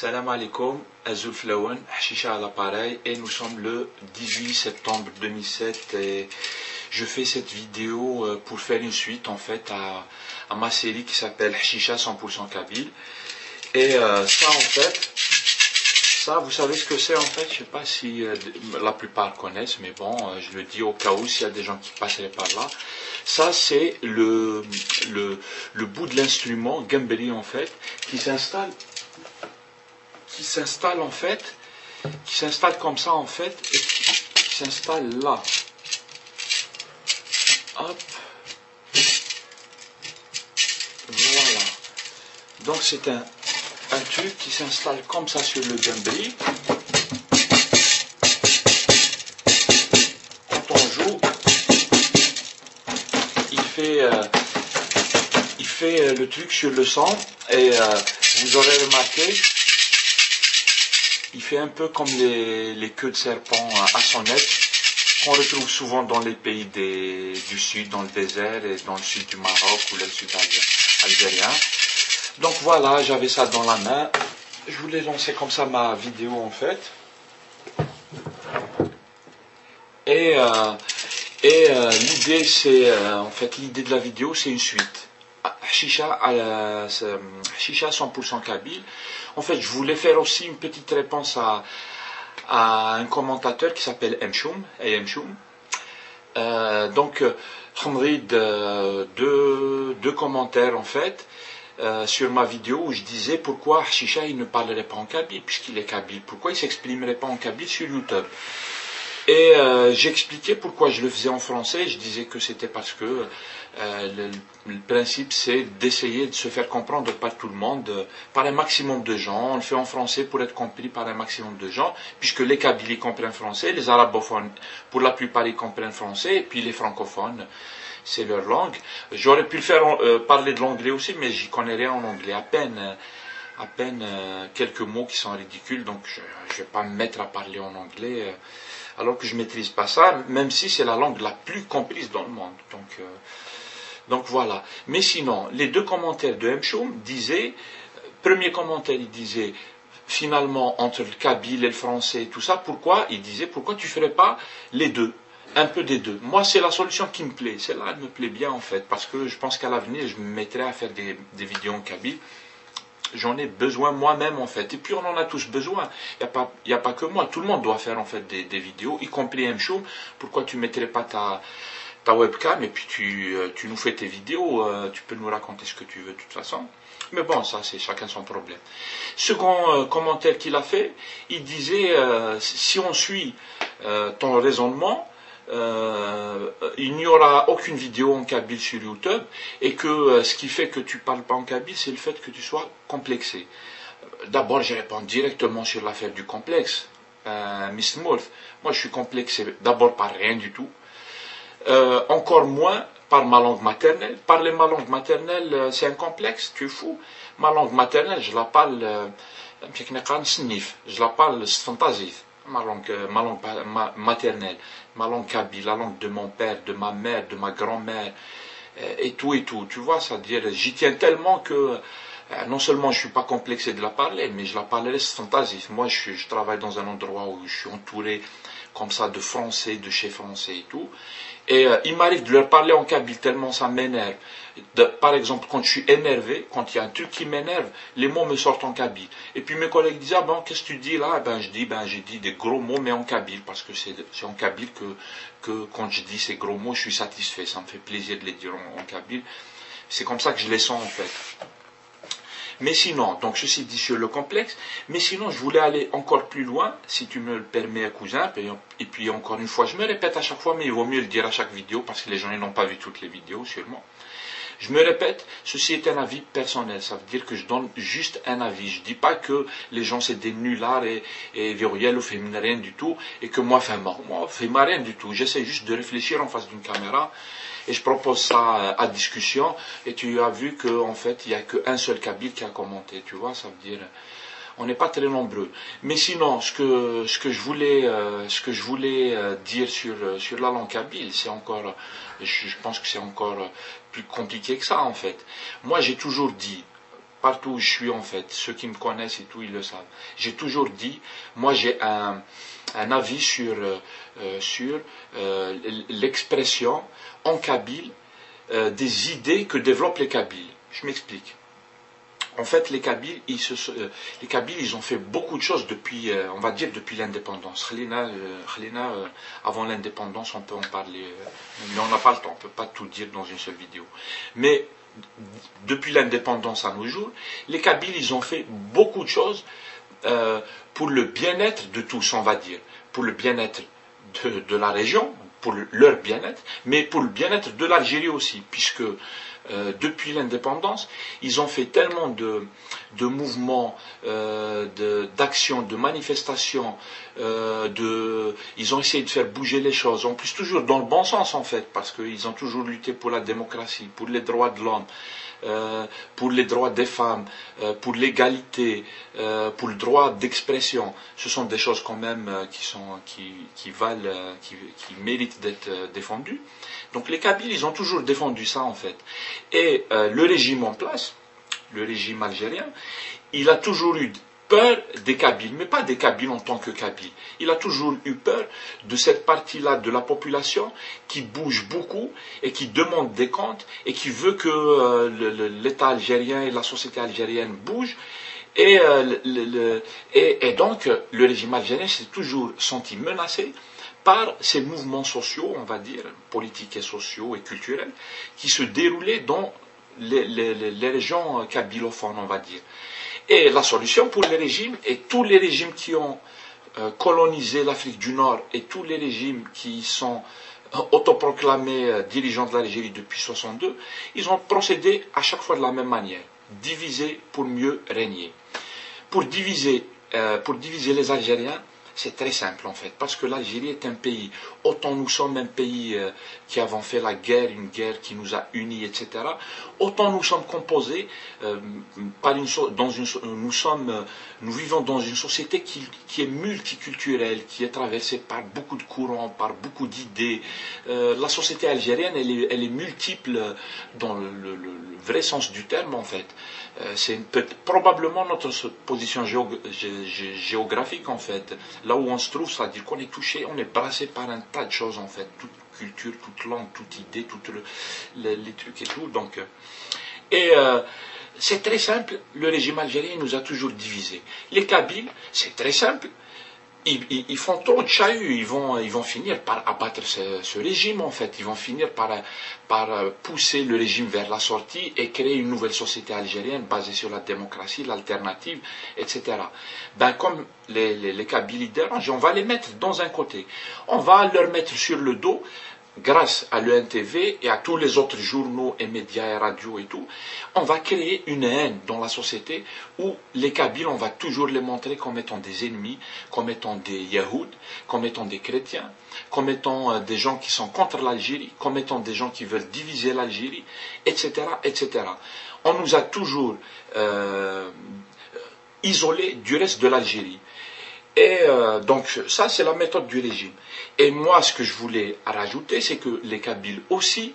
Salam alaikum, Azul Flawan, Hashisha à l'appareil et nous sommes le 18 septembre 2007 et je fais cette vidéo pour faire une suite en fait à ma série qui s'appelle Hashisha 100% Kabyle et ça en fait, ça vous savez ce que c'est en fait, je sais pas si la plupart connaissent mais bon, je le dis au cas où s'il y a des gens qui passeraient par là. Ça c'est le bout de l'instrument Gamberi en fait qui s'installe comme ça en fait, et qui s'installe là. Hop. Voilà. Donc c'est un truc qui s'installe comme ça sur le gamberi. Quand on joue, il fait le truc sur le son et vous aurez remarqué. Il fait un peu comme les queues de serpent à sonnette qu'on retrouve souvent dans les pays du sud, dans le désert et dans le sud du Maroc ou le sud algérien. Donc voilà, j'avais ça dans la main. Je voulais lancer comme ça ma vidéo en fait. Et l'idée c'est, en fait l'idée de la vidéo c'est une suite. Hashisha 100% Kabyle. En fait, je voulais faire aussi une petite réponse à un commentateur qui s'appelle Mchoum. Donc, deux commentaires en fait sur ma vidéo où je disais pourquoi Hashisha il ne parlerait pas en Kabyle puisqu'il est Kabyle. Pourquoi il ne s'exprimerait pas en Kabyle sur YouTube. Et j'expliquais pourquoi je le faisais en français. Je disais que c'était parce que le principe c'est d'essayer de se faire comprendre par tout le monde, par un maximum de gens. On le fait en français pour être compris par un maximum de gens, puisque les Kabyles comprennent français, les arabophones pour la plupart ils comprennent français, et puis les francophones c'est leur langue. J'aurais pu le faire parler de l'anglais aussi, mais j'y connais rien en anglais, à peine quelques mots qui sont ridicules, donc je ne vais pas me mettre à parler en anglais alors que je ne maîtrise pas ça, même si c'est la langue la plus comprise dans le monde. Donc voilà. Mais sinon, les deux commentaires de Mchoum disaient, premier commentaire, il disait, finalement, entre le kabyle et le français et tout ça, pourquoi tu ne ferais pas les deux, un peu des deux. Moi, c'est la solution qui me plaît. Celle-là, elle me plaît bien, en fait, parce que je pense qu'à l'avenir, je me mettrai à faire des vidéos en kabyle. J'en ai besoin moi-même en fait. Et puis on en a tous besoin. Il n'y a pas que moi. Tout le monde doit faire en fait des vidéos, y compris Mchoum. Pourquoi tu ne mettrais pas ta webcam et puis tu nous fais tes vidéos. Tu peux nous raconter ce que tu veux de toute façon. Mais bon, ça c'est chacun son problème. Second commentaire qu'il a fait, il disait si on suit ton raisonnement, il n'y aura aucune vidéo en kabyle sur YouTube et que ce qui fait que tu ne parles pas en kabyle, c'est le fait que tu sois complexé. D'abord, je réponds directement sur l'affaire du complexe. Miss Moulf, moi je suis complexé d'abord par rien du tout, encore moins par ma langue maternelle. Parler ma langue maternelle, c'est un complexe, tu es fou. Ma langue maternelle, je la parle, je la parle fantasif. Ma langue maternelle, ma langue kabyle, la langue de mon père, de ma mère, de ma grand-mère, et tout, tu vois, c'est-à-dire, j'y tiens tellement que non seulement je ne suis pas complexé de la parler, mais je la parlerai fantasif. Moi, je travaille dans un endroit où je suis entouré comme ça de Français, de chez Français et tout, et il m'arrive de leur parler en kabyle tellement ça m'énerve. Par exemple, quand je suis énervé, quand il y a un truc qui m'énerve, les mots me sortent en kabyle. Et puis mes collègues disent, ah ben, qu'est-ce que tu dis là? J'ai dit des gros mots, mais en kabyle, parce que c'est en kabyle que quand je dis ces gros mots, je suis satisfait. Ça me fait plaisir de les dire en kabyle. C'est comme ça que je les sens en fait. Mais sinon, donc ceci dit sur le complexe, mais sinon je voulais aller encore plus loin, si tu me le permets cousin, et puis encore une fois, je me répète à chaque fois, mais il vaut mieux le dire à chaque vidéo, parce que les gens n'ont pas vu toutes les vidéos sûrement. Je me répète, ceci est un avis personnel, ça veut dire que je donne juste un avis. Je ne dis pas que les gens c'est des nullards et verrouillés ou font rien du tout, et que moi, fais rien du tout. J'essaie juste de réfléchir en face d'une caméra, et je propose ça à discussion, et tu as vu qu'en fait, il n'y a qu'un seul kabyle qui a commenté, tu vois, ça veut dire... On n'est pas très nombreux. Mais sinon, ce que je voulais dire sur la langue kabyle, c'est encore, je pense que c'est encore plus compliqué que ça en fait. Moi, j'ai toujours dit, partout où je suis en fait. Ceux qui me connaissent et tout, ils le savent. J'ai toujours dit, moi j'ai un avis sur l'expression en kabyle des idées que développent les Kabyles. Je m'explique. En fait, les Kabyles, ils ont fait beaucoup de choses depuis, on va dire, depuis l'indépendance. Avant l'indépendance, on peut en parler, mais on n'a pas le temps, on ne peut pas tout dire dans une seule vidéo. Mais depuis l'indépendance à nos jours, les Kabyles, ils ont fait beaucoup de choses pour le bien-être de tous, on va dire. Pour le bien-être de la région, pour leur bien-être, mais pour le bien-être de l'Algérie aussi, puisque depuis l'indépendance, ils ont fait tellement de mouvements, d'actions, de manifestations, ils ont essayé de faire bouger les choses, en plus toujours dans le bon sens en fait, parce qu'ils ont toujours lutté pour la démocratie, pour les droits de l'homme, pour les droits des femmes, pour l'égalité, pour le droit d'expression. Ce sont des choses quand même qui valent, qui méritent d'être défendues. Donc les Kabyles, ils ont toujours défendu ça en fait. Et le régime en place, le régime algérien, il a toujours eu peur des Kabyles, mais pas des Kabyles en tant que Kabyles. Il a toujours eu peur de cette partie-là de la population qui bouge beaucoup et qui demande des comptes et qui veut que l'État algérien et la société algérienne bougent. Et donc, le régime algérien s'est toujours senti menacé par ces mouvements sociaux, on va dire, politiques et sociaux et culturels, qui se déroulaient dans les régions kabylophones, on va dire. Et la solution pour les régimes, et tous les régimes qui ont colonisé l'Afrique du Nord, et tous les régimes qui sont autoproclamés dirigeants de l'Algérie depuis 1962, ils ont procédé à chaque fois de la même manière, diviser pour mieux régner. Pour diviser les Algériens, c'est très simple en fait, parce que l'Algérie est un pays, autant nous sommes un pays qui avons fait la guerre, une guerre qui nous a unis, etc., autant nous sommes composés nous vivons dans une société qui est multiculturelle, qui est traversée par beaucoup de courants, par beaucoup d'idées. La société algérienne, elle est multiple dans le vrai sens du terme en fait. C'est probablement notre position géographique en fait. Là où on se trouve, c'est-à-dire qu'on est touché, on est brassé par un tas de choses en fait, toute culture, toute langue, toute idée, tous les trucs et tout. Donc, c'est très simple, le régime algérien nous a toujours divisés. Les Kabyles, c'est très simple, ils font trop de chahut, ils vont finir par abattre ce régime en fait, ils vont finir par pousser le régime vers la sortie et créer une nouvelle société algérienne basée sur la démocratie, l'alternative, etc. Ben comme les Kabyles dérangent, on va les mettre dans un côté, on va leur mettre sur le dos, grâce à l'ENTV et à tous les autres journaux et médias et radios et tout, on va créer une haine dans la société où les Kabyles, on va toujours les montrer comme étant des ennemis, comme étant des Yahouds, comme étant des chrétiens, comme étant des gens qui sont contre l'Algérie, comme étant des gens qui veulent diviser l'Algérie, etc., etc. On nous a toujours isolés du reste de l'Algérie. Et donc ça c'est la méthode du régime. Et moi ce que je voulais rajouter c'est que les Kabyles aussi